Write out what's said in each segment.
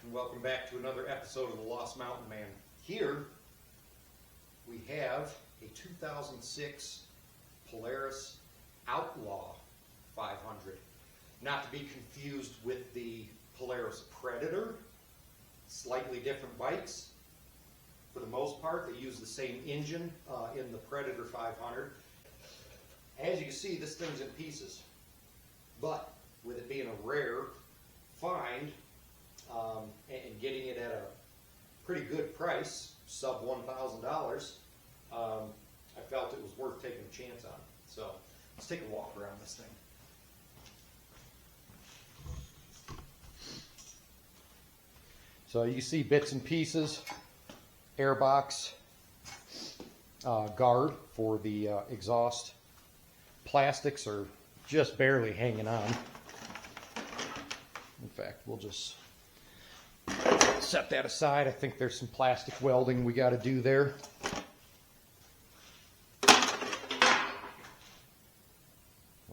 and welcome back to another episode of The Lost Mountain Man. Here we have a 2006 Polaris Outlaw 500. Not to be confused with the Polaris Predator. Slightly different bikes. For the most part, they use the same engine in the Predator 500. As you can see, this thing's in pieces. But with it being a rare find, and getting it at a pretty good price, sub $1,000, I felt it was worth taking a chance on. So let's take a walk around this thing. So you see bits and pieces, airbox, guard for the exhaust. Plastics are just barely hanging on. In fact, we'll just set that aside. I think there's some plastic welding we got to do there.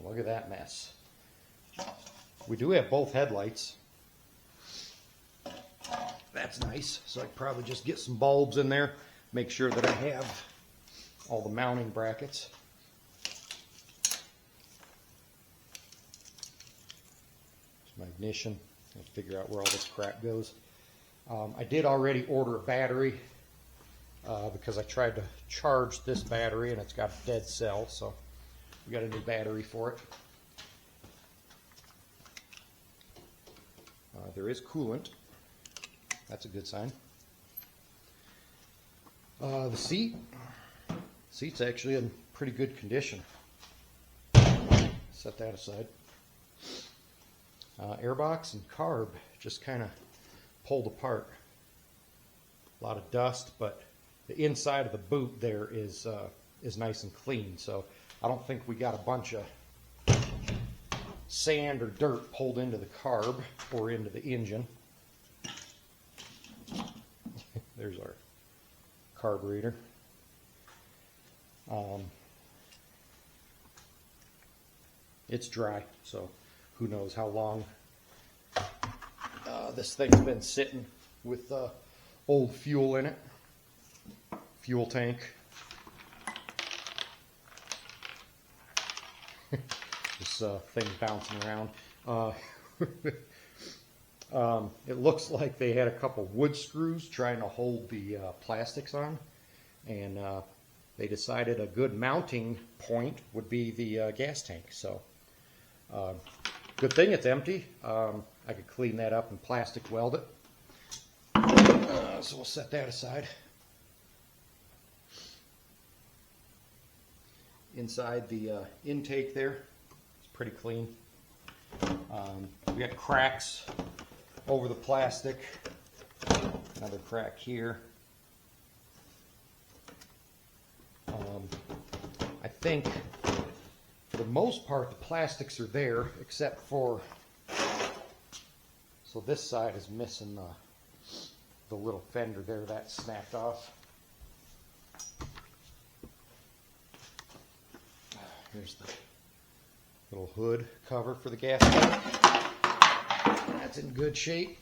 Look at that mess. We do have both headlights. That's nice. So I could probably just get some bulbs in there, make sure that I have all the mounting brackets. My ignition. I'll figure out where all this crap goes. I did already order a battery because I tried to charge this battery and it's got a dead cell, so we got a new battery for it. There is coolant. That's a good sign. The seat's actually in pretty good condition. Set that aside. Airbox and carb just kind of pulled apart. A lot of dust, but the inside of the boot there is nice and clean. So I don't think we got a bunch of sand or dirt pulled into the carb or into the engine. There's our carburetor. It's dry, so who knows how long this thing's been sitting with old fuel in it. Fuel tank. This thing's bouncing around. It looks like they had a couple wood screws trying to hold the plastics on, and they decided a good mounting point would be the gas tank. So good thing it's empty. I could clean that up and plastic weld it. So we'll set that aside. Inside the intake there, it's pretty clean. We got cracks over the plastic. Another crack here. I think for the most part the plastics are there, except for, so this side is missing the little fender there, that snapped off. Here's the little hood cover for the gas tank. That's in good shape.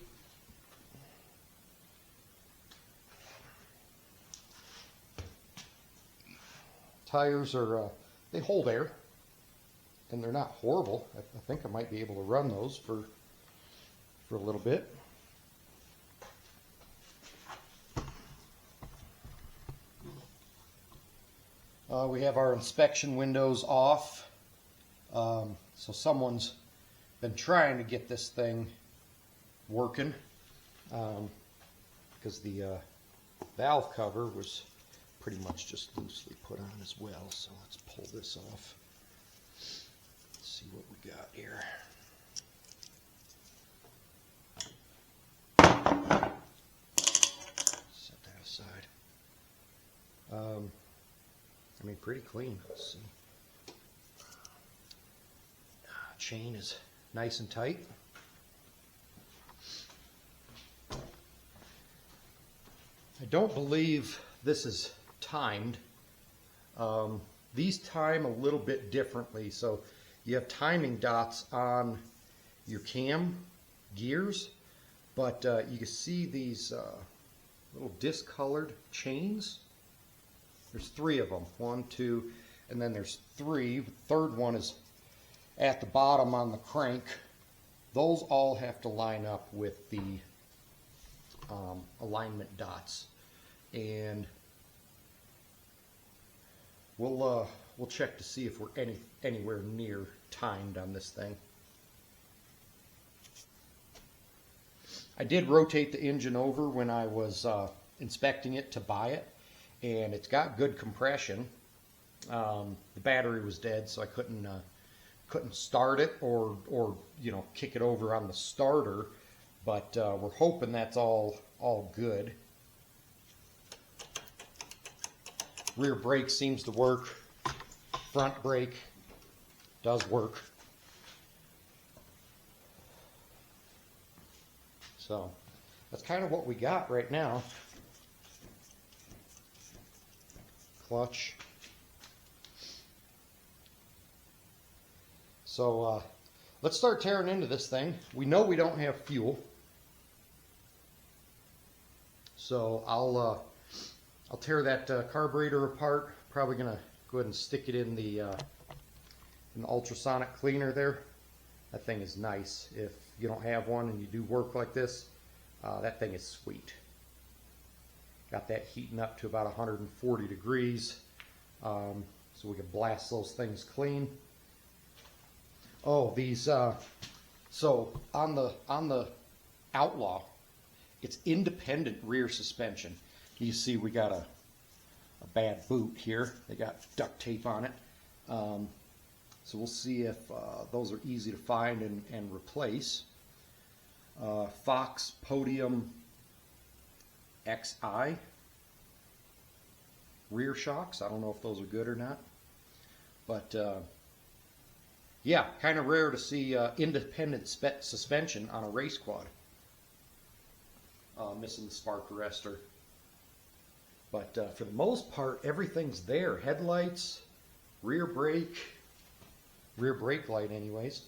Tires are, they hold air, and they're not horrible. I think I might be able to run those for a little bit. We have our inspection windows off. So someone's been trying to get this thing working because the valve cover was pretty much just loosely put on as well. So let's pull this off. Let's see what we got here. Set that aside. I mean, pretty clean. Let's see. Chain is nice and tight. I don't believe this is timed. These time a little bit differently. So you have timing dots on your cam gears, But you can see these little discolored chains. There's 3 of them. 1, 2, and then there's 3. The third one is at the bottom on the crank. Those all have to line up with the alignment dots. And we'll check to see if we're anywhere near timed on this thing. I did rotate the engine over when I was inspecting it to buy it, and it's got good compression. The battery was dead, so I couldn't start it or you know, kick it over on the starter. But we're hoping that's all good. Rear brake seems to work. Front brake does work. So that's kind of what we got right now. Clutch. So let's start tearing into this thing. We know we don't have fuel, so I'll tear that carburetor apart. Probably gonna go ahead and stick it in the ultrasonic cleaner there. That thing is nice. If you don't have one and you do work like this, that thing is sweet. Got that heating up to about 140 degrees, so we can blast those things clean. Oh, these so on the Outlaw, it's independent rear suspension. You see we got a bad boot here. They got duct tape on it. So we'll see if those are easy to find and replace. Fox Podium XI rear shocks. I don't know if those are good or not, but yeah, kind of rare to see independent suspension on a race quad. Missing the spark arrestor, but for the most part, everything's there. Headlights, rear brake light, anyways.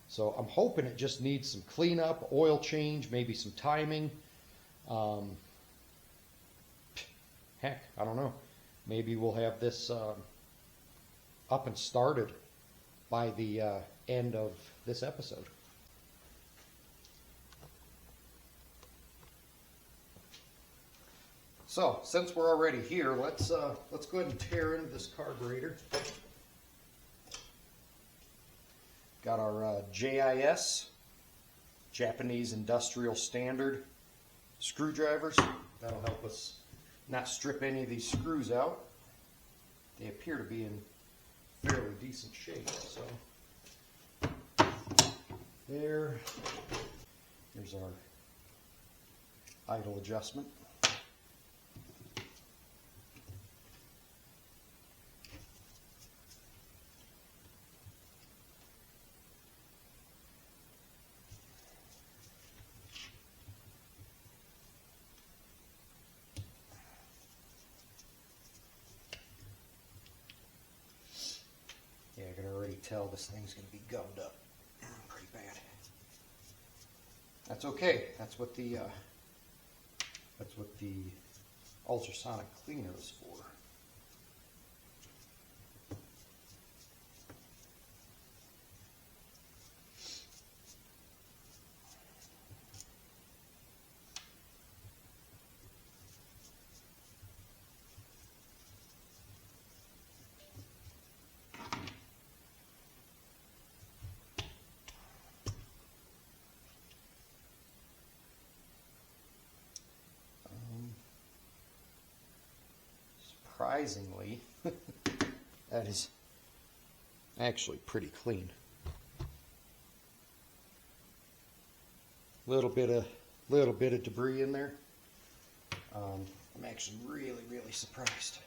So I'm hoping it just needs some cleanup, oil change, maybe some timing. Heck, I don't know. Maybe we'll have this up and started by the end of this episode. So since we're already here, let's go ahead and tear into this carburetor. Got our JIS, Japanese Industrial Standard screwdrivers. That'll help us not strip any of these screws out. They appear to be in fairly decent shape. So there's our idle adjustment. Yeah, I can already tell this thing's going to be gummed up pretty bad. That's okay. That's what the ultrasonic cleaner is for. Surprisingly, that is actually pretty clean. Little bit of debris in there. I'm actually really surprised.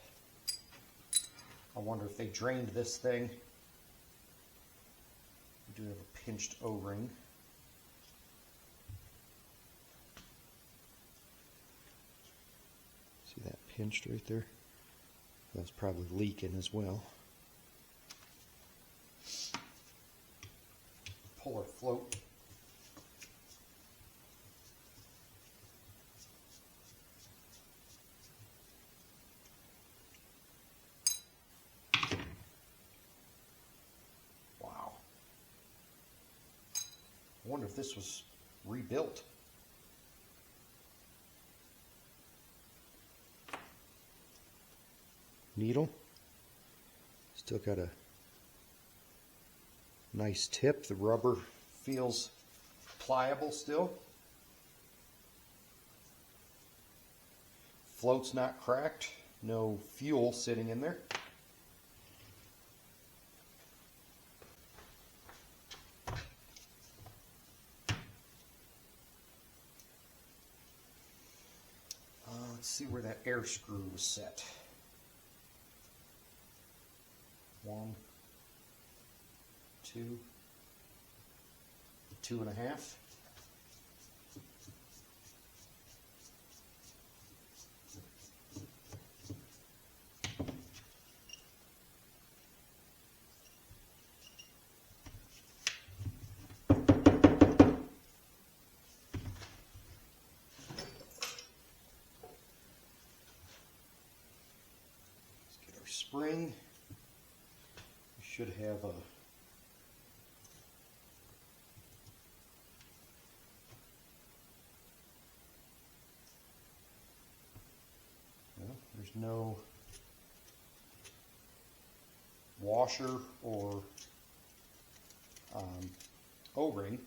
I wonder if they drained this thing. We do have a pinched O-ring. See that pinched right there? That's probably leaking as well. Pull our float. wonder if this was rebuilt. Needle. Still got a nice tip. The rubber feels pliable still. Float's not cracked. No fuel sitting in there. Let's see where that air screw was set. 1, 2, 2.5. Spring. We should have a there's no washer or O-ring,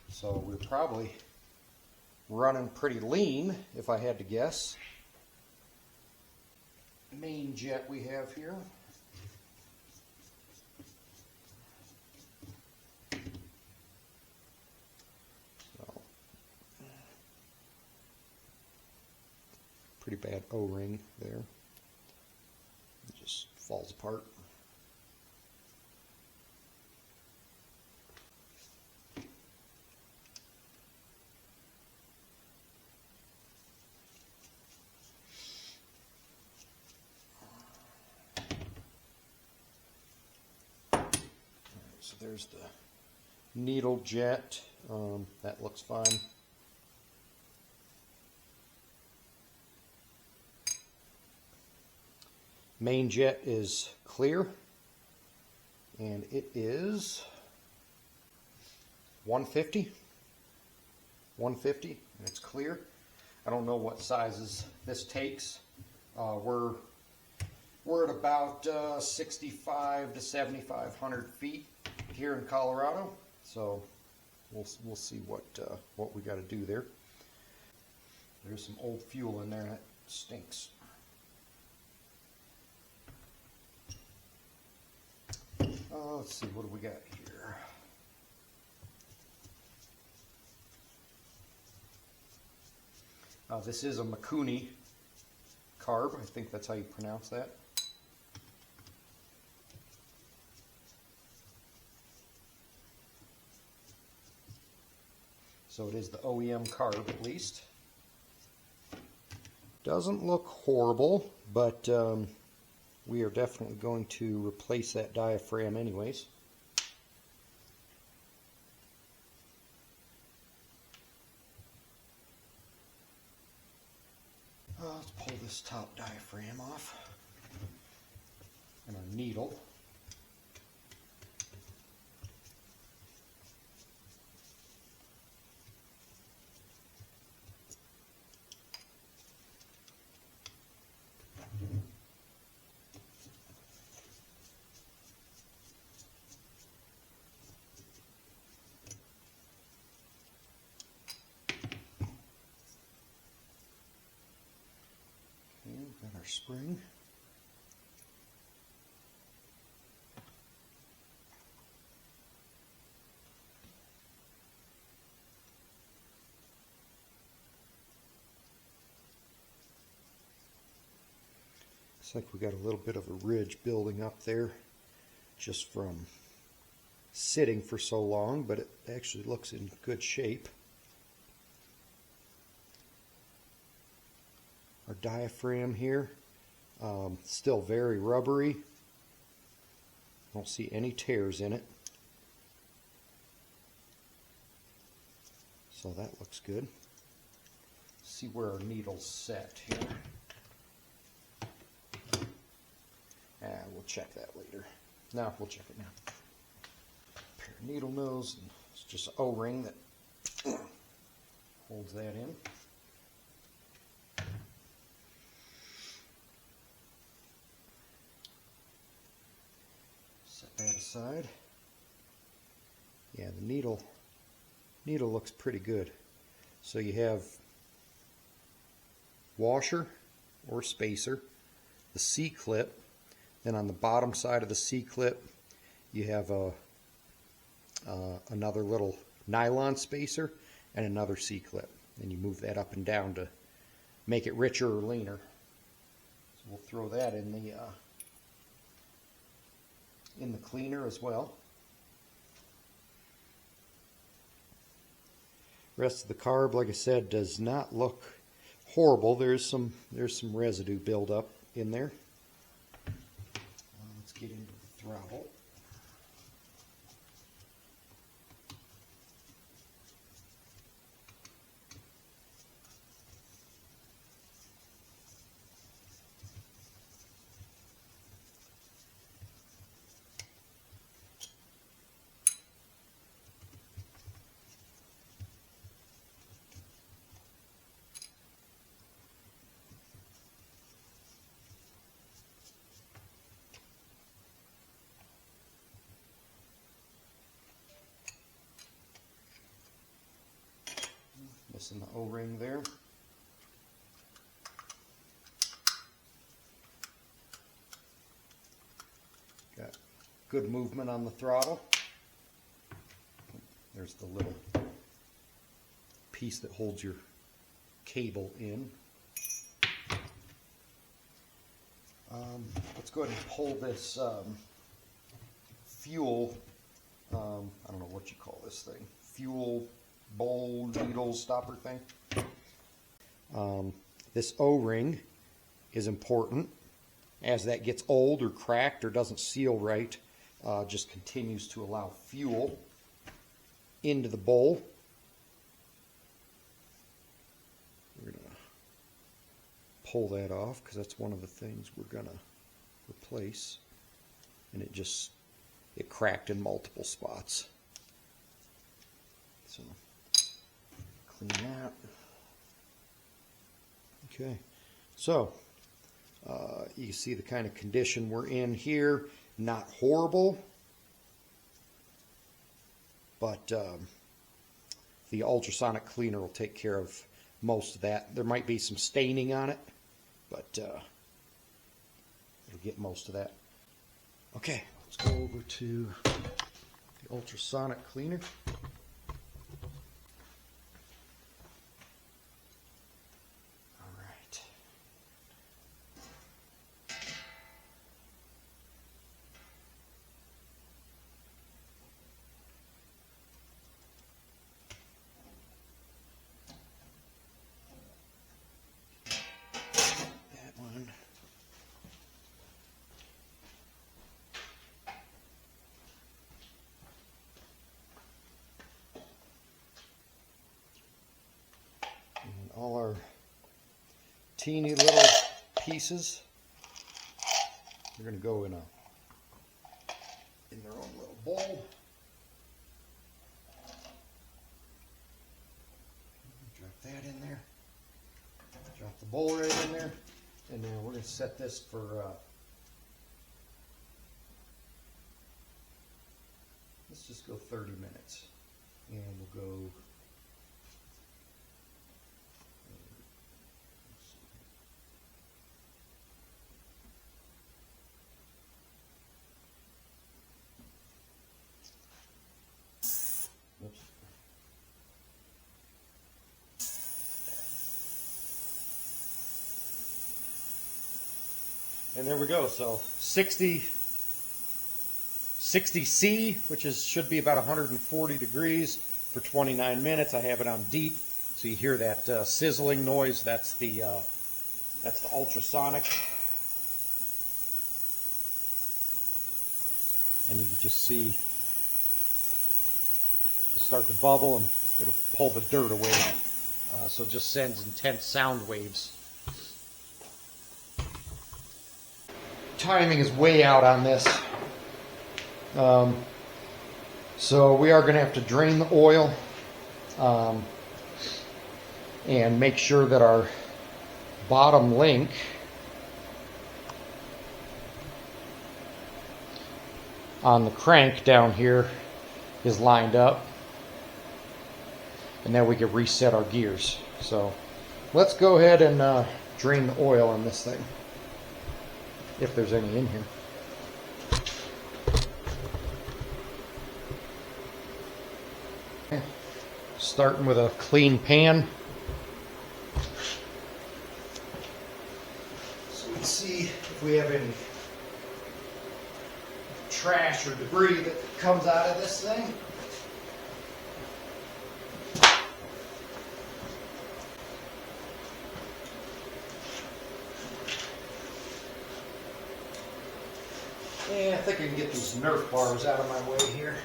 so we're probably running pretty lean if I had to guess. Main jet we have here. So, pretty bad O-ring there. It just falls apart. So there's the needle jet. That looks fine. Main jet is clear, and it is 150. 150, and it's clear. I don't know what sizes this takes. We're at about 65 to 7,500 feet here in Colorado, so we'll see what we got to do there. There's some old fuel in there that stinks. Let's see, what do we got here? This is a Mikuni carb. I think that's how you pronounce that. So it is the OEM carb, at least. Doesn't look horrible, but we are definitely going to replace that diaphragm anyways. Let's pull this top diaphragm off and our needle. Got our spring. Looks like we got a little bit of a ridge building up there just from sitting for so long, but it actually looks in good shape. Our diaphragm here, still very rubbery. Don't see any tears in it. So that looks good. Let's see where our needle's set here. We'll check that later. No, we'll check it now. needle nose. It's just an O-ring that holds that in. Set that aside. Yeah, the needle looks pretty good. So you have washer or spacer, the C-clip, then on the bottom side of the C-clip you have another little nylon spacer and another C-clip, and you move that up and down to make it richer or leaner. So we'll throw that in the cleaner as well. Rest of the carb, like I said, does not look horrible. There's some residue buildup in there. Let's get into the throttle. Missing the O-ring there. Got good movement on the throttle. There's the little piece that holds your cable in. Let's go ahead and pull this fuel, I don't know what you call this thing, fuel bowl needle stopper thing. This O-ring is important. As that gets old or cracked or doesn't seal right, just continues to allow fuel into the bowl. We're going to pull that off because that's one of the things we're going to replace. And it cracked in multiple spots. So clean that. Okay, so you can see the kind of condition we're in here. Not horrible, but the ultrasonic cleaner will take care of most of that. There might be some staining on it, but it'll get most of that. Okay, let's go over to the ultrasonic cleaner. All our teeny little pieces are going to go in their own little bowl. Drop that in there. Drop the bowl right in there. And now we're going to set this for let's just go 30 minutes. And we'll go and there we go. So 60 C, which should be about 140 degrees for 29 minutes. I have it on deep, so you hear that sizzling noise. That's the ultrasonic, and you can just see it start to bubble, and it'll pull the dirt away. So it just sends intense sound waves. Timing is way out on this. So we are going to have to drain the oil and make sure that our bottom link on the crank down here is lined up, and then we can reset our gears. So let's go ahead and drain the oil in this thing, if there's any in here. Okay. Starting with a clean pan. So we can see if we have any trash or debris that comes out of this thing. Yeah, I think I can get these Nerf bars out of my way here.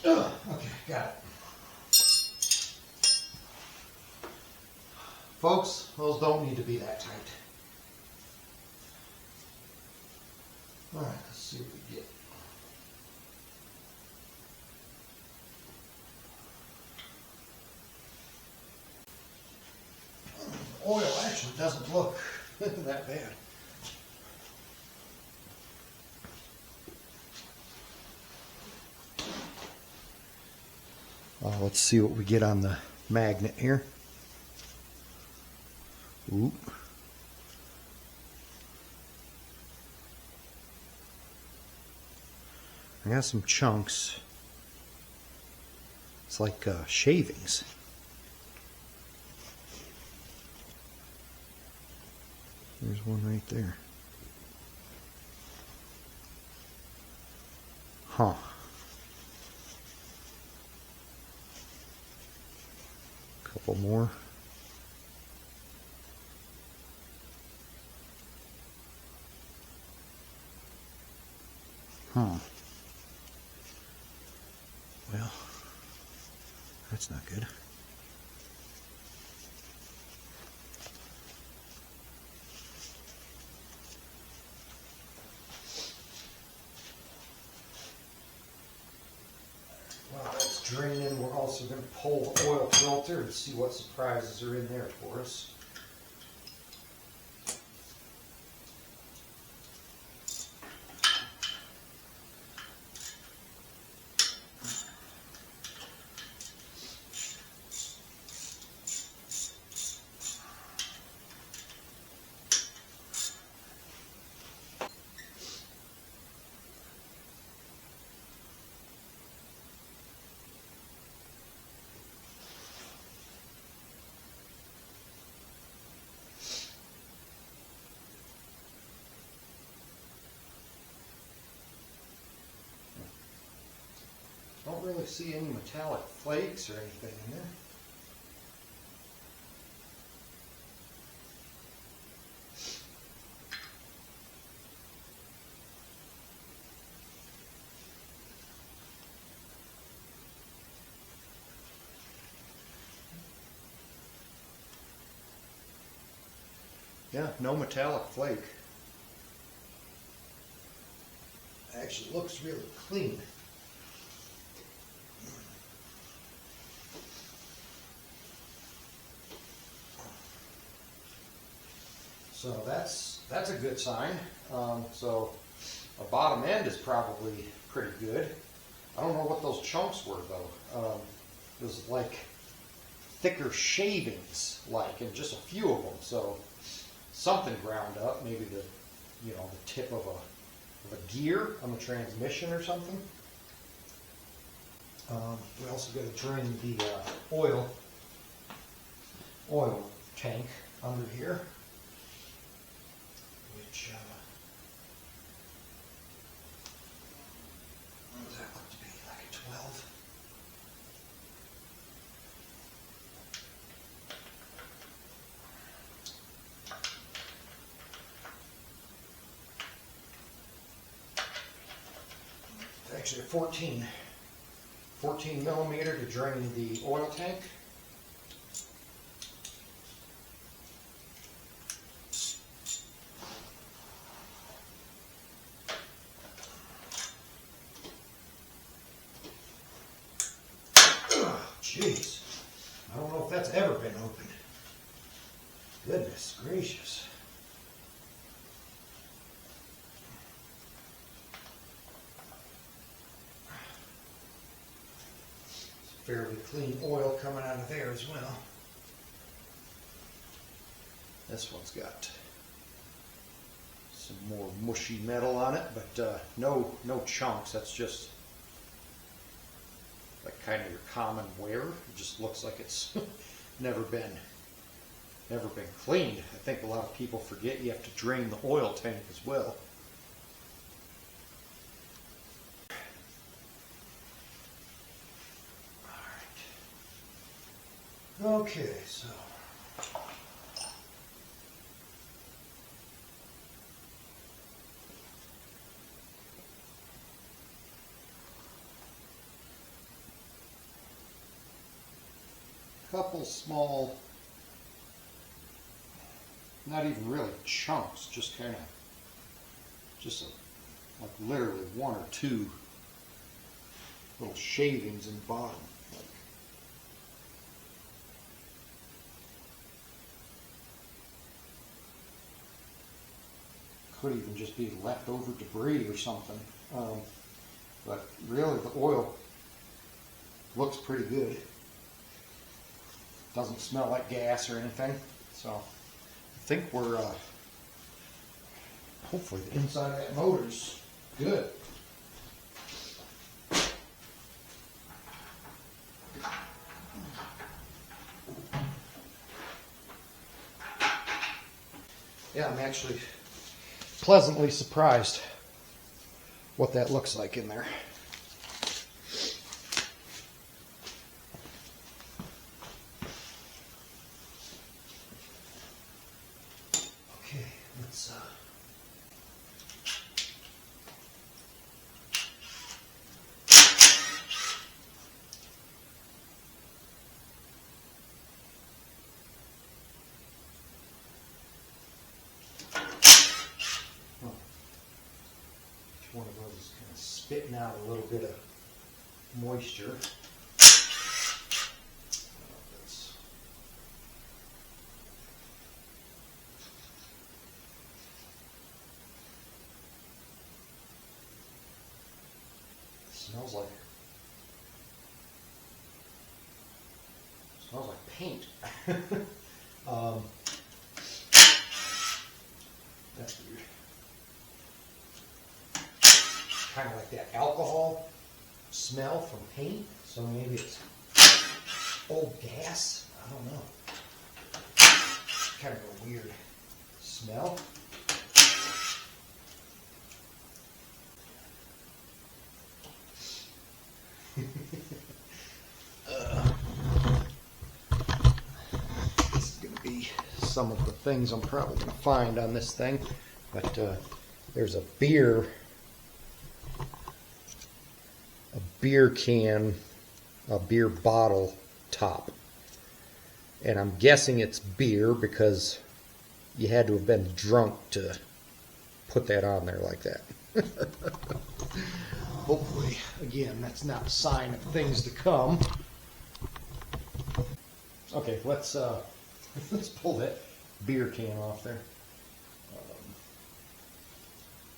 Okay, got it. Folks, those don't need to be that tight. All right, let's see what we get. Oil actually doesn't look that bad. Let's see what we get on the magnet here. Oop. I got some chunks. It's like shavings. There's one right there. Huh. Couple more. Huh. Well, that's not good. While that's draining, we're also going to pull the oil filter and see what surprises are in there for us. Don't really see any metallic flakes or anything in there. Yeah, no metallic flake. Actually looks really clean. So that's a good sign. So our bottom end is probably pretty good. I don't know what those chunks were though. It was like thicker shavings, and just a few of them. So something ground up, maybe the tip of a gear on the transmission or something. We also got to drain the oil tank under here, which what does that look to be, like a 12? Actually a 14 millimeter to drain the oil tank. fairly clean oil coming out of there as well. This one's got some more mushy metal on it, but no chunks. That's just like kind of your common wear. It just looks like it's never been cleaned. I think a lot of people forget you have to drain the oil tank as well. All right. Okay, so couple small, not even really chunks, just kind of, like literally one or two little shavings in the bottom. Could even just be leftover debris or something. But really the oil looks pretty good. Doesn't smell like gas or anything. So I think we're, hopefully the inside of that motor's good. Yeah, I'm actually pleasantly surprised what that looks like in there. Okay, let's one of those is kind of spitting out a little bit of moisture. Smells like paint. That's weird. Kind of like that alcohol smell from paint. So maybe it's old gas. I don't know. Kind of a weird smell. This is going to be some of the things I'm probably going to find on this thing. But there's a beer can, a beer bottle top. And I'm guessing it's beer because you had to have been drunk to put that on there like that. Hopefully, again, that's not a sign of things to come. Okay, let's pull that beer can off there.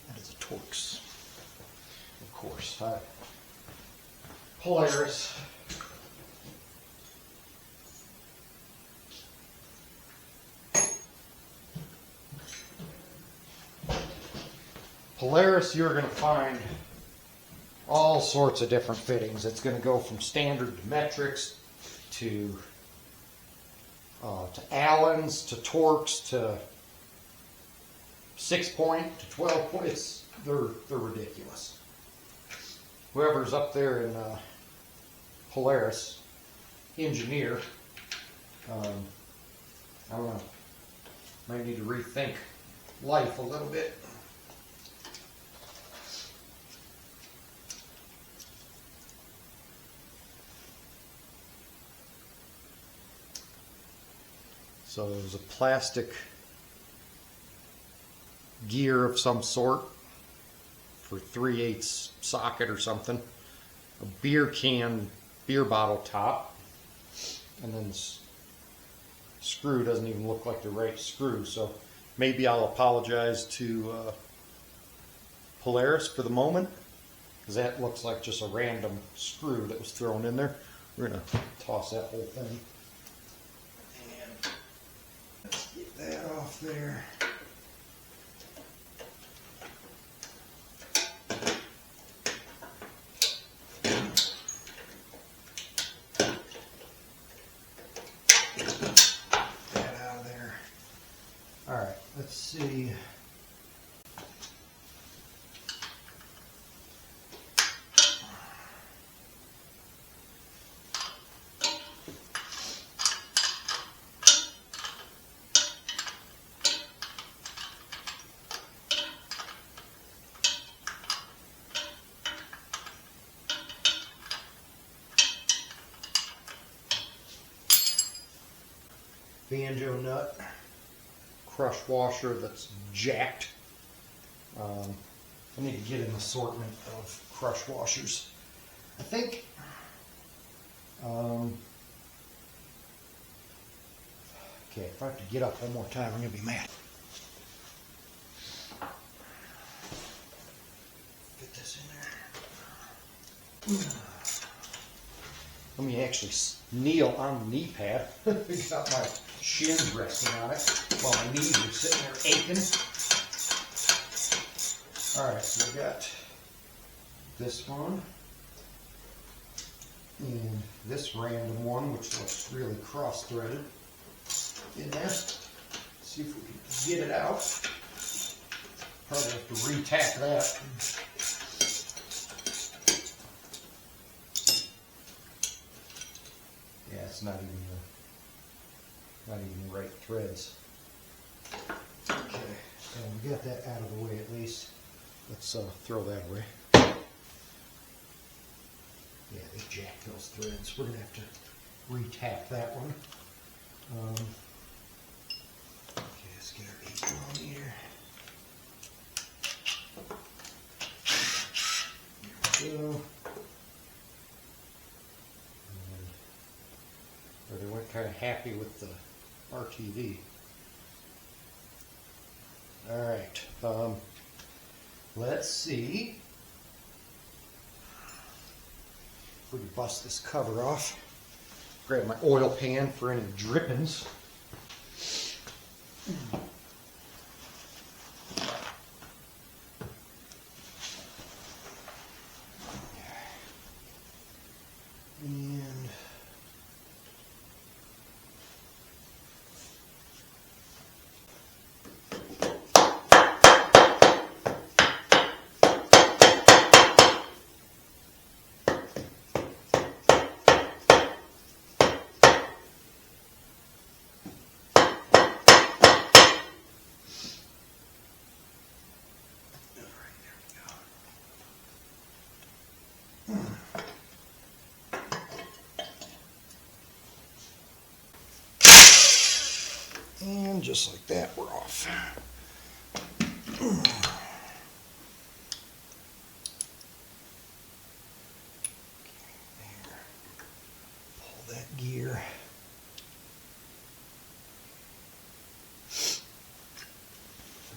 That is a Torx, of course. Polaris. Polaris, you're going to find all sorts of different fittings. It's going to go from standard to metrics to Allens to Torx to 6-point to 12-point. They're ridiculous. Whoever's up there in Polaris, engineer, I don't know, might need to rethink life a little bit. So there's a plastic gear of some sort for 3/8 socket or something, a beer bottle top, and then this screw doesn't even look like the right screw. So maybe I'll apologize to Polaris for the moment, because that looks like just a random screw that was thrown in there. We're gonna toss that whole thing. And let's get that off there. That out of there. All right, let's see. Banjo nut crush washer that's jacked. I need to get an assortment of crush washers. I think okay, if I have to get up one more time, I'm gonna be mad. Get this in there. Let me actually kneel on the knee pad. Got my shins resting on it while my knees are sitting there aching. Alright, so we got this one and this random one, which looks really cross-threaded in there. Let's see if we can get it out. Probably have to re-tack that. Yeah, it's not even the right threads. Okay, and we got that out of the way at least. Let's throw that away. Yeah, they jacked those threads. We're gonna have to re-tack that one. Okay, let's get our 8 millimeter. There we go. They weren't kind of happy with the RTV. All right, let's see if we can bust this cover off. Grab my oil pan for any drippings. And and just like that, we're off. There. Pull that gear.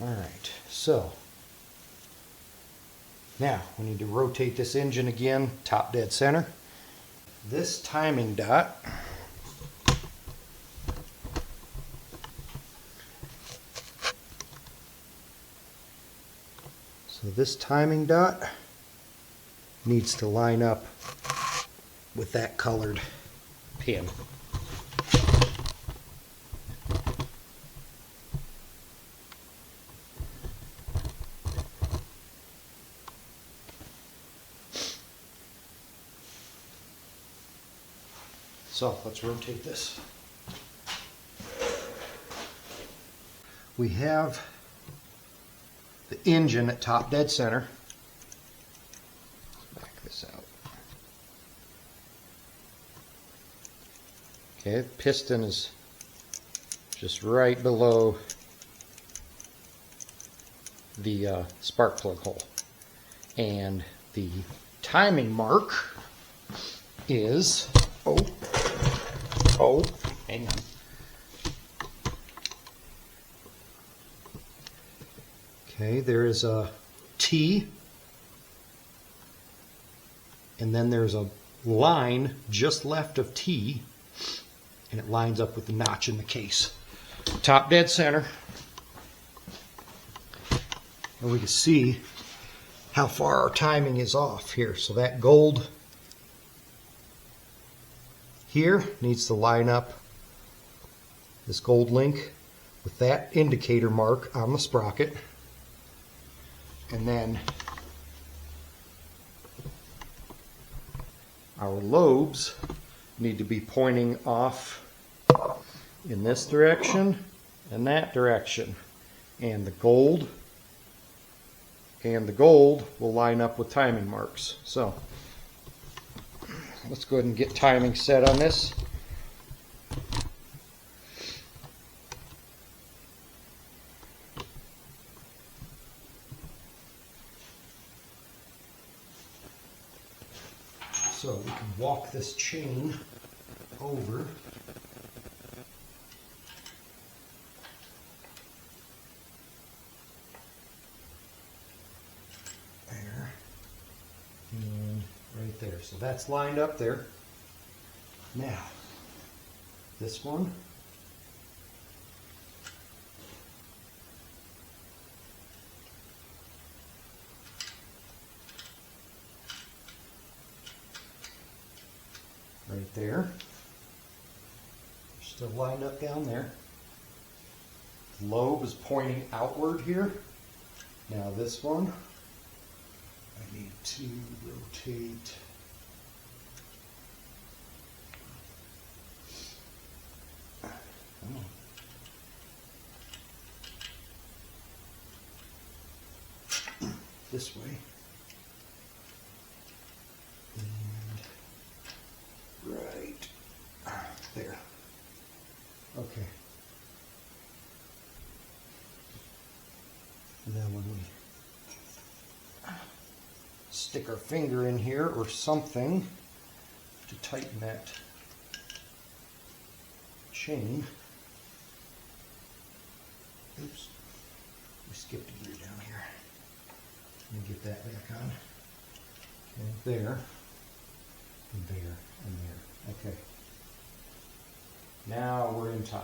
All right, so now we need to rotate this engine again, top dead center. This timing dot needs to line up with that colored pin. So let's rotate this. We have the engine at top dead center. Let's back this out. Okay, the piston is just right below the spark plug hole. And the timing mark is, hang on. Okay, there is a T, and then there's a line just left of T, and it lines up with the notch in the case. Top dead center. And we can see how far our timing is off here. So that gold here needs to line up, this gold link, with that indicator mark on the sprocket. And then our lobes need to be pointing off in this direction and that direction. And the gold will line up with timing marks. So let's go ahead and get timing set on this. So we can walk this chain over. There. And right there. So that's lined up there. Now, this one. Right there. Still lined up down there. Lobe is pointing outward here. Now this one, I need to rotate. Come on. This way. Right there. Okay. And then when we stick our finger in here or something to tighten that chain. Oops. We skipped a gear down here. Let me get that back on. And there. And there. And there. Okay. Now we're in time.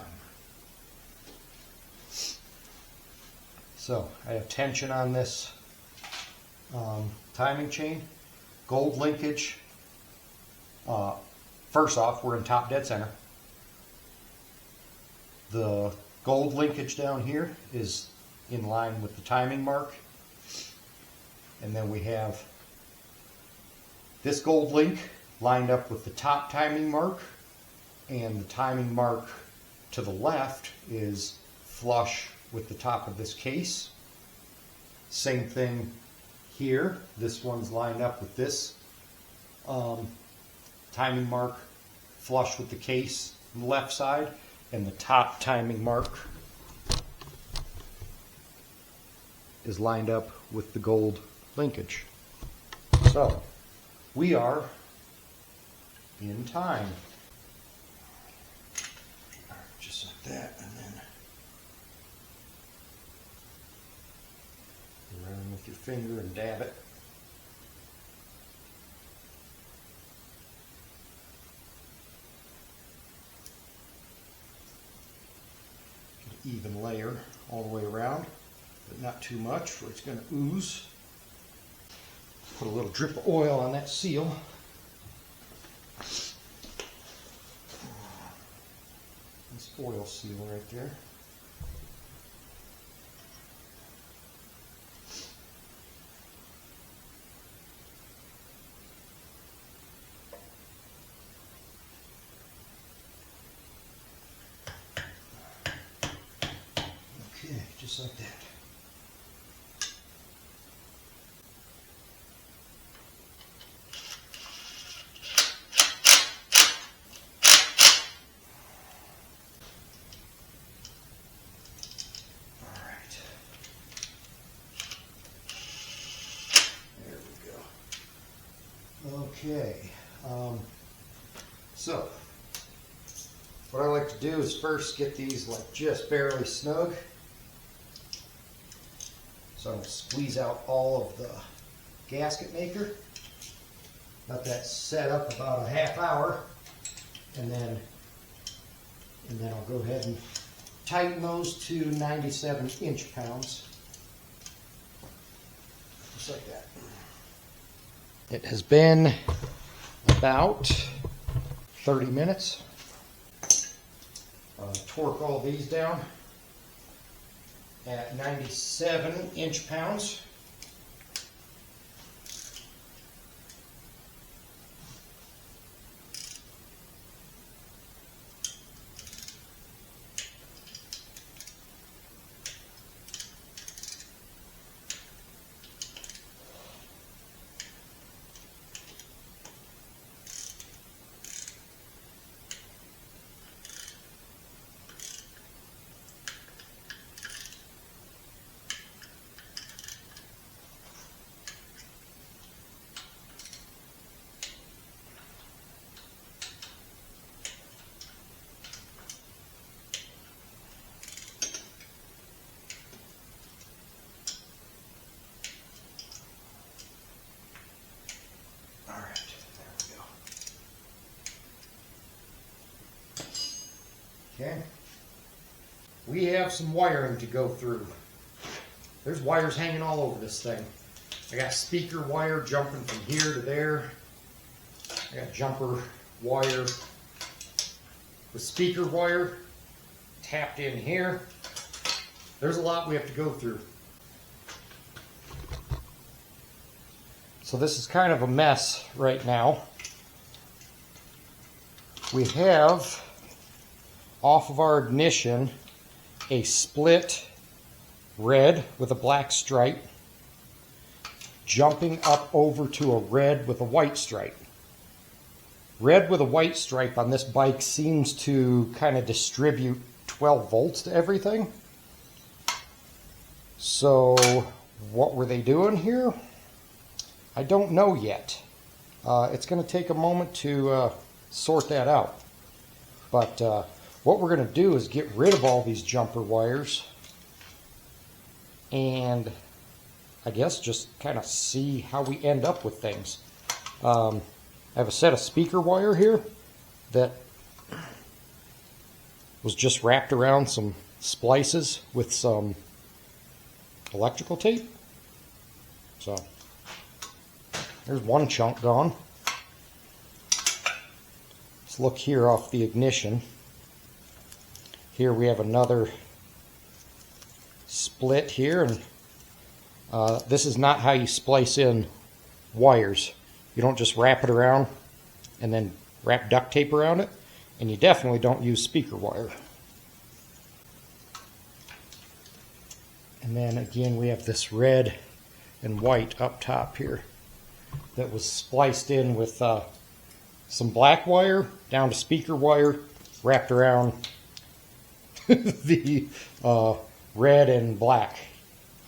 So I have tension on this timing chain. Gold linkage. First off, we're in top dead center. The gold linkage down here is in line with the timing mark. And then we have this gold link lined up with the top timing mark, and the timing mark to the left is flush with the top of this case. Same thing here. This one's lined up with this timing mark flush with the case on the left side, and the top timing mark is lined up with the gold linkage. So we are in time. Just like that, and then around with your finger and dab it. Get an even layer all the way around, but not too much, or it's going to ooze. Put a little drip of oil on that seal. This oil seal right there. Okay, just like that. Okay, so what I like to do is first get these like just barely snug. So I'm going to squeeze out all of the gasket maker. Let that set up about a half hour, and then I'll go ahead and tighten those to 97 inch-pounds. Just like that. It has been about 30 minutes. Torque all these down at 97 inch-pounds. Okay, we have some wiring to go through. There's wires hanging all over this thing. I got speaker wire jumping from here to there. I got jumper wire with speaker wire tapped in here. There's a lot we have to go through. So this is kind of a mess right now. We have off of our ignition a split red with a black stripe jumping up over to a red with a white stripe. Red with a white stripe on this bike seems to kind of distribute 12 volts to everything. So what were they doing here? I don't know yet. It's going to take a moment to sort that out. But what we're going to do is get rid of all these jumper wires and I guess just kind of see how we end up with things. I have a set of speaker wire here that was just wrapped around some splices with some electrical tape. So there's one chunk gone. Let's look here off the ignition. Here we have another split here, and this is not how you splice in wires. You don't just wrap it around and then wrap duct tape around it, and you definitely don't use speaker wire. And then again we have this red and white up top here that was spliced in with some black wire down to speaker wire wrapped around the red and black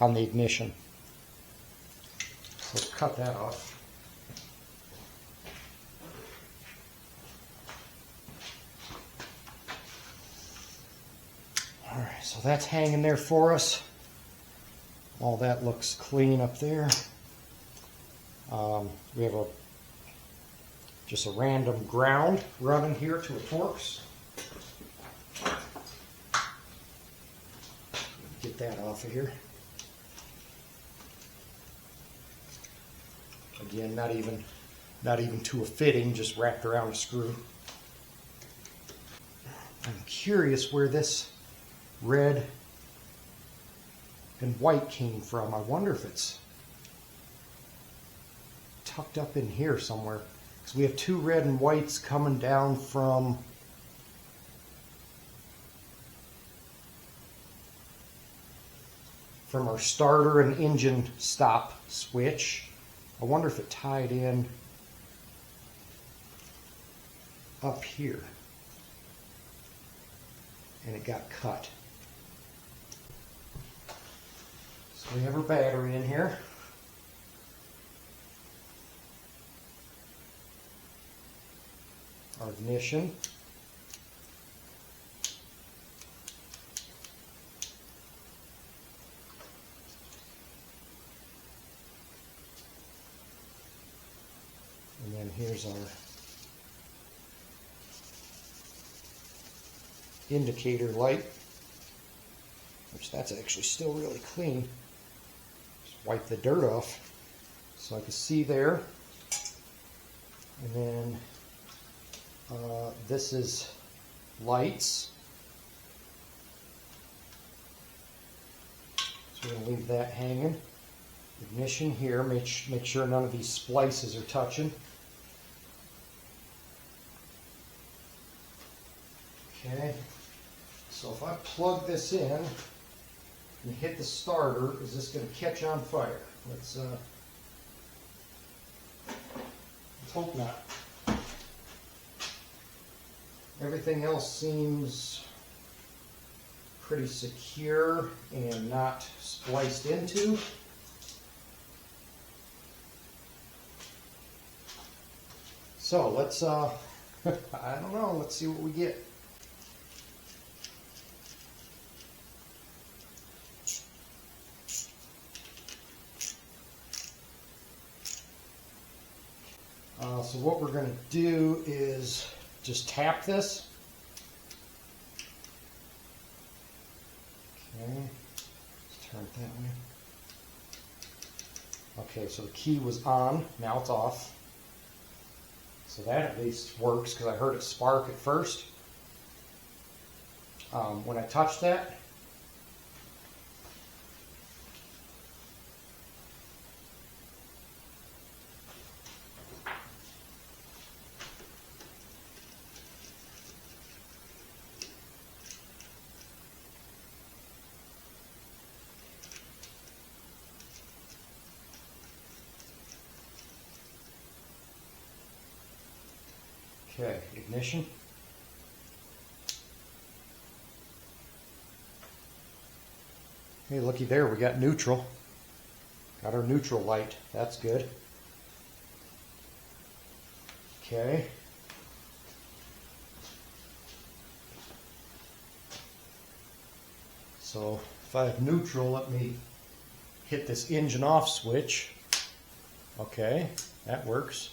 on the ignition. So let's cut that off. Alright, so that's hanging there for us. All that looks clean up there. We have just a random ground running here to a Torx. Get that off of here. Again, not even to a fitting, just wrapped around a screw. I'm curious where this red and white came from. I wonder if it's tucked up in here somewhere. Because we have two red and whites coming down from our starter and engine stop switch. I wonder if it tied in up here and it got cut. So we have our battery in here. Our ignition. And then here's our indicator light, which that's actually still really clean. Just wipe the dirt off so I can see there. And then this is lights. So we're going to leave that hanging. Ignition here, make sure none of these splices are touching. Okay, so if I plug this in and hit the starter, is this going to catch on fire? Let's hope not. Everything else seems pretty secure and not spliced into. So let's, I don't know, let's see what we get. So what we're going to do is just tap this. Okay, let's turn it that way. Okay, so the key was on, now it's off. So that at least works because I heard it spark at first. When I touched that, okay, ignition. Hey, looky there, we got neutral. Got our neutral light, that's good. Okay. So if I have neutral, let me hit this engine off switch. Okay, that works.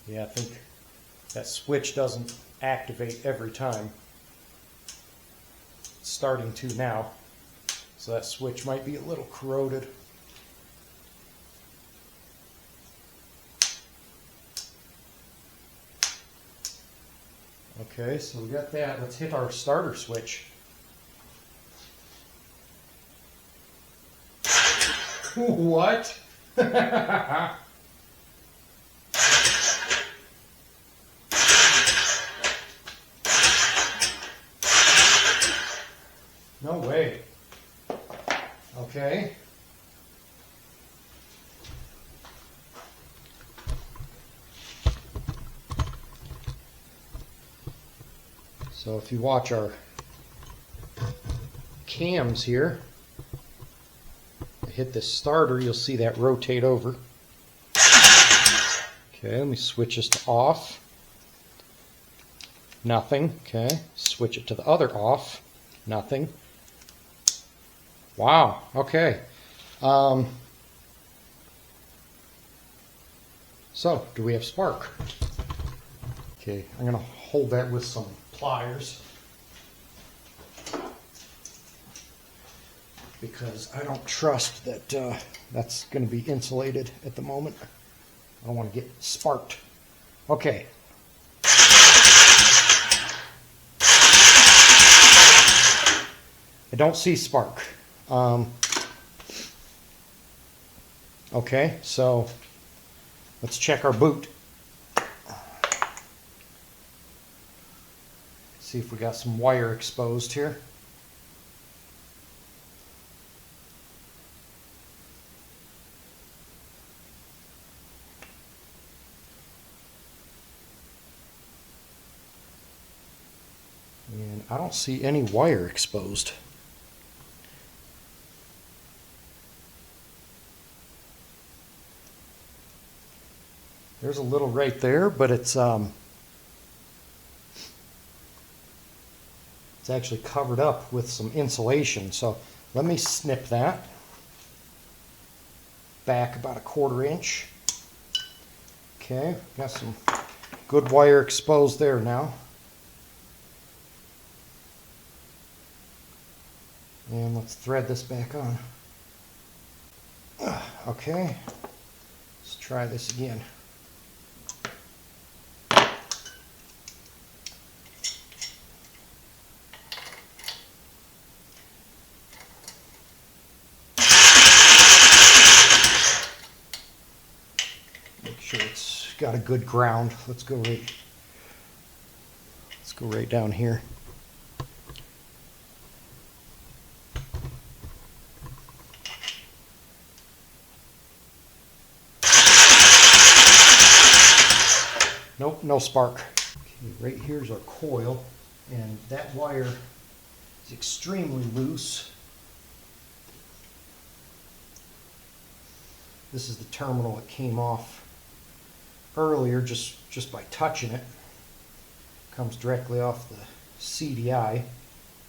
Yeah, I think that switch doesn't activate every time. It's starting to now, so that switch might be a little corroded. Okay, so we got that. Let's hit our starter switch. What? No way. Okay. So if you watch our cams here, I hit this starter, you'll see that rotate over. Okay, let me switch this to off. Nothing. Okay, switch it to the other off. Nothing. Wow, okay. So, do we have spark? Okay, I'm going to hold that with some pliers because I don't trust that that's going to be insulated at the moment. I don't want to get sparked. Okay. I don't see spark. Okay, so let's check our boot. See if we got some wire exposed here. And I don't see any wire exposed. There's a little right there, but it's It's actually covered up with some insulation. So let me snip that back about 1/4 inch. Okay, got some good wire exposed there now. And let's thread this back on. Okay, let's try this again. Make sure it's got a good ground. Let's go right down here. Nope, no spark. Okay, right here's our coil, and that wire is extremely loose. This is the terminal that came off earlier just by touching it. Comes directly off the CDI.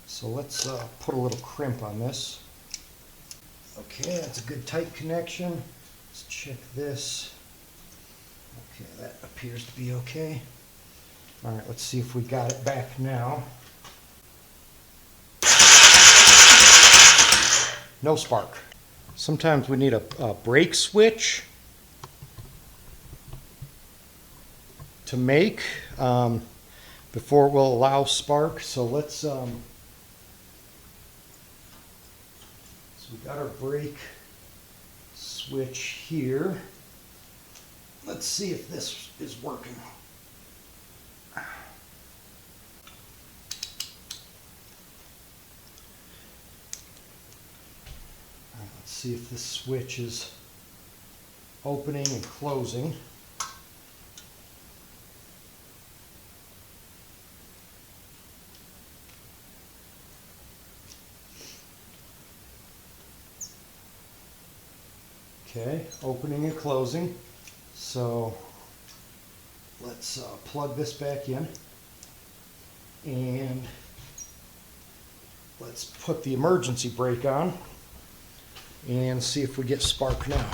So let's put a little crimp on this. Okay, that's a good tight connection. Let's check this. Okay, that appears to be okay. All right, let's see if we got it back now. No spark. Sometimes we need a brake switch to make before it will allow spark. So let's, so we got our brake switch here. Let's see if this is working. Let's see if this switch is opening and closing. Okay, opening and closing. So let's plug this back in, and let's put the emergency brake on and see if we get spark now.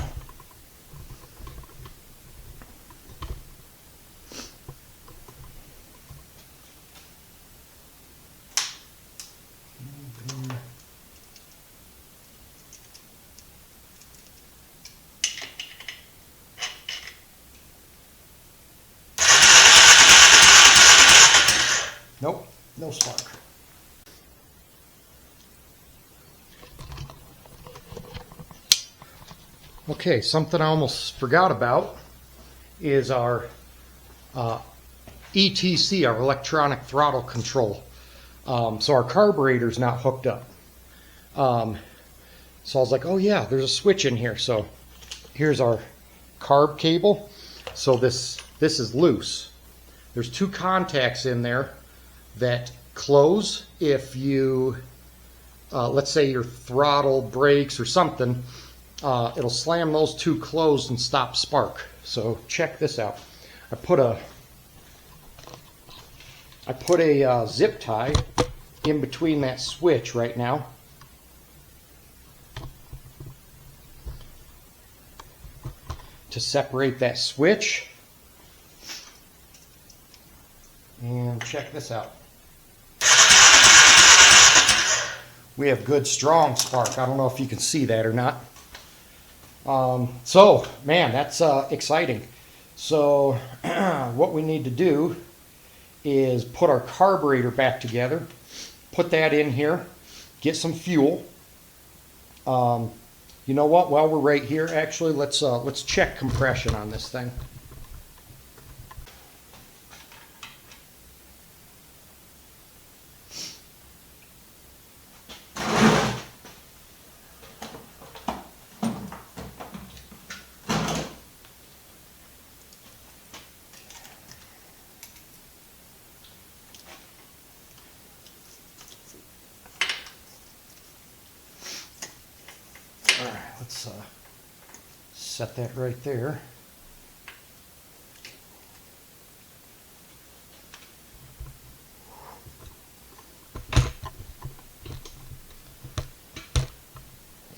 Nope, no spark. Okay, something I almost forgot about is our ETC, our electronic throttle control. So our carburetor's not hooked up. So I was like, oh yeah, there's a switch in here. So here's our carb cable. So this is loose. There's 2 contacts in there that close if you, let's say your throttle breaks or something, it'll slam those 2 closed and stop spark. So check this out. I put a zip tie in between that switch right now. To separate that switch. And check this out. We have good strong spark. I don't know if you can see that or not. So, man, that's exciting. So, what we need to do is put our carburetor back together, put that in here, get some fuel. You know what? While we're right here, actually, let's check compression on this thing. All right, let's set that right there.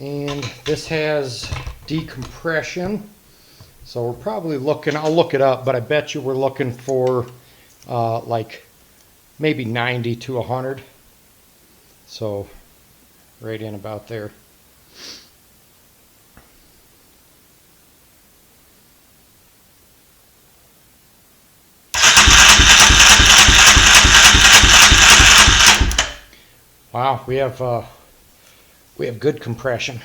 And this has decompression. So we're probably looking, I'll look it up, but I bet you we're looking for like maybe 90 to 100. So right in about there. Wow, we have good compression.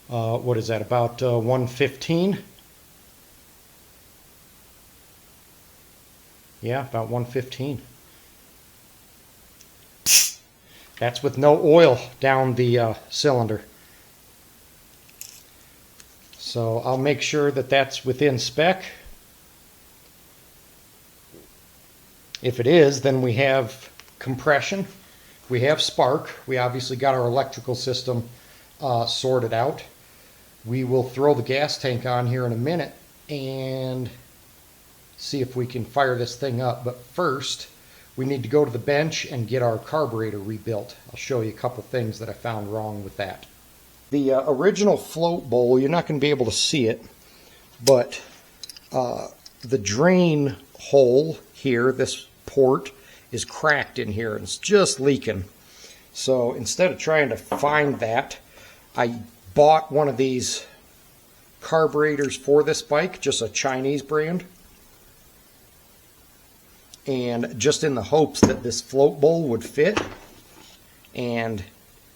What is that, about 115? Yeah, about 115. That's with no oil down the cylinder. So I'll make sure that that's within spec. If it is, then we have compression, we have spark, we obviously got our electrical system sorted out. We will throw the gas tank on here in a minute and see if we can fire this thing up. But first, we need to go to the bench and get our carburetor rebuilt. I'll show you a couple things that I found wrong with that. The original float bowl, you're not going to be able to see it, but the drain hole here, this port, is cracked in here and it's just leaking. So instead of trying to find that, I bought one of these carburetors for this bike, just a Chinese brand, and just in the hopes that this float bowl would fit, and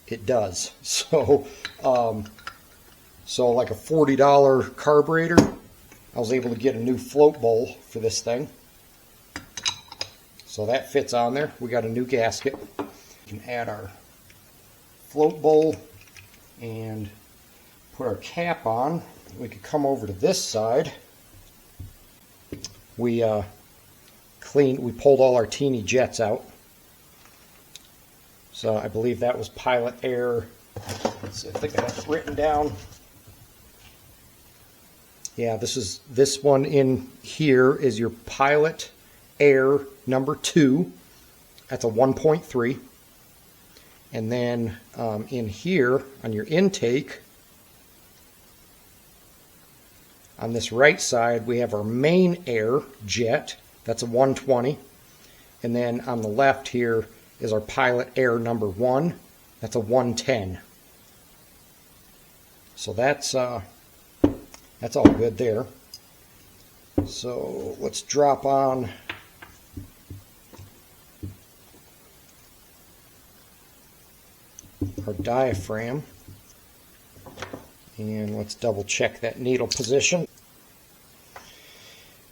it does. So like a $40 carburetor, I was able to get a new float bowl for this thing. So that fits on there. We got a new gasket. We can add our float bowl and put our cap on. We could come over to this side. We pulled all our teeny jets out. So I believe that was pilot air. Let's see, I think I have it written down. Yeah, this one in here is your pilot air number 2. That's a 1.3. And then in here on your intake, on this right side, we have our main air jet. That's a 120. And then on the left here is our pilot air number 1. That's a 110. So that's all good there. So let's drop on our diaphragm, and let's double check that needle position.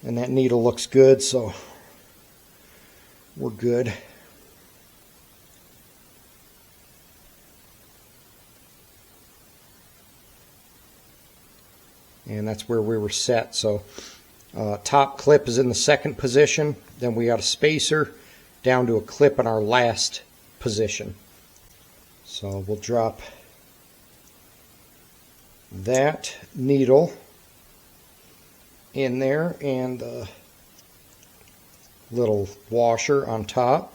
And that needle looks good, so we're good. And that's where we were set. So top clip is in the second position, then we got a spacer down to a clip in our last position. So we'll drop that needle in there and the little washer on top.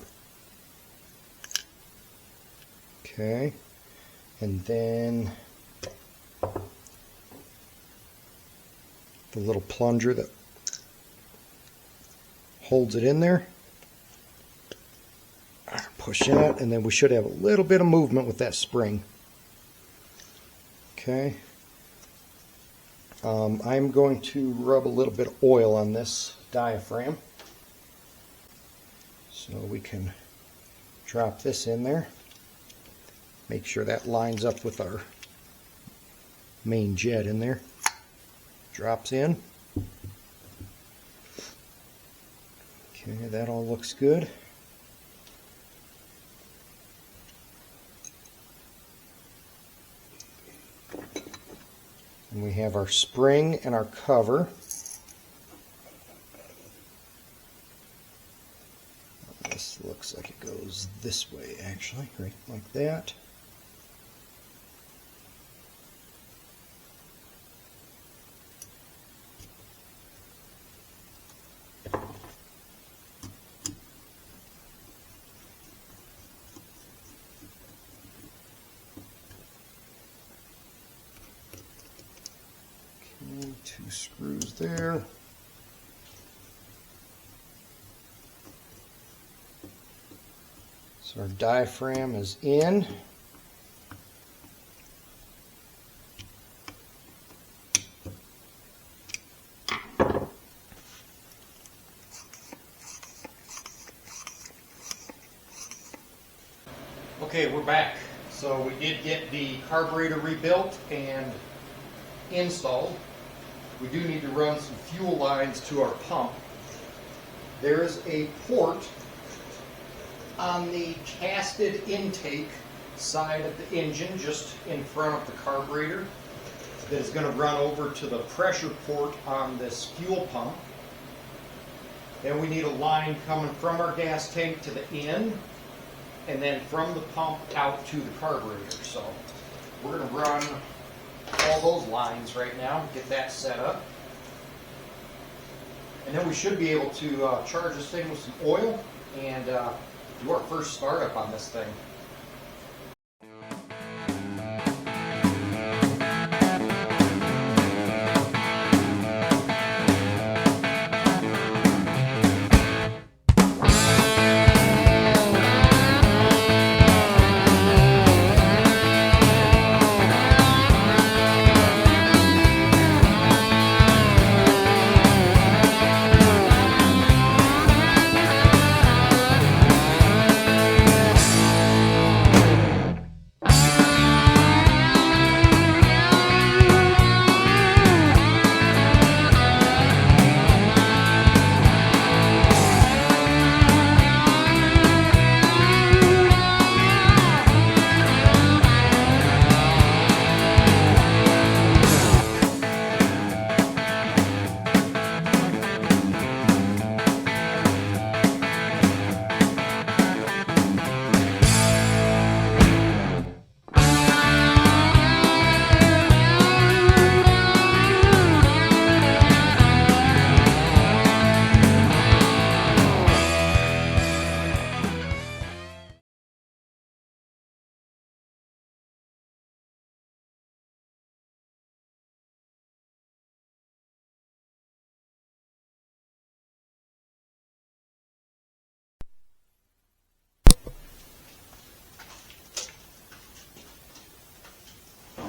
Okay, and then the little plunger that holds it in there. Push that, and then we should have a little bit of movement with that spring. Okay. I'm going to rub a little bit of oil on this diaphragm. So we can drop this in there. Make sure that lines up with our main jet in there. Drops in. Okay, that all looks good. And we have our spring and our cover. This looks like it goes this way, actually, right like that. And 2 screws there. So our diaphragm is in. Okay, we're back. So we did get the carburetor rebuilt and installed. We do need to run some fuel lines to our pump. There is a port on the casted intake side of the engine, just in front of the carburetor, that is going to run over to the pressure port on this fuel pump. Then we need a line coming from our gas tank to the end, and then from the pump out to the carburetor. So we're going to run all those lines right now, get that set up. And then we should be able to charge this thing with some oil and do our first startup on this thing.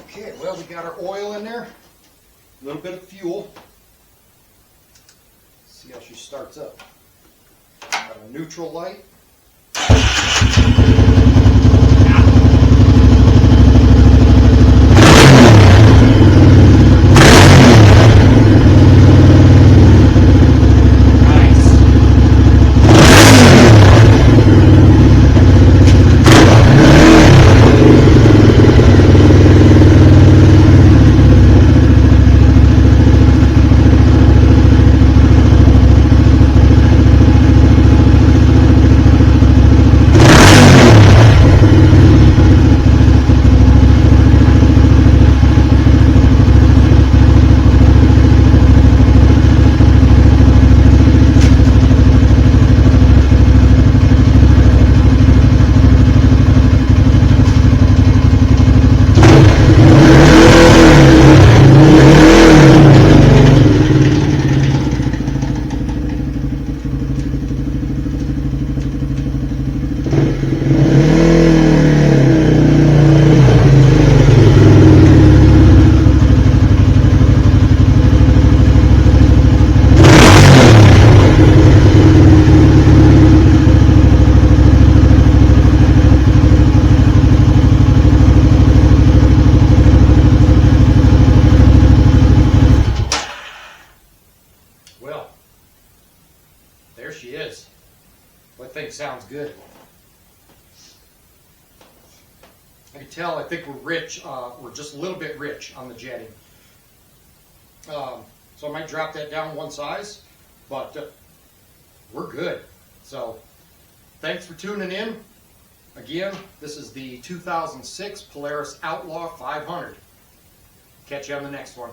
Okay, well, we got our oil in there, a little bit of fuel. See how she starts up. Got a neutral light. Well, there she is. I think sounds good. I can tell, I think we're rich, we're just a little bit rich on the jetting. So I might drop that down one size, but we're good. So thanks for tuning in. Again, this is the 2006 Polaris Outlaw 500. Catch you on the next one.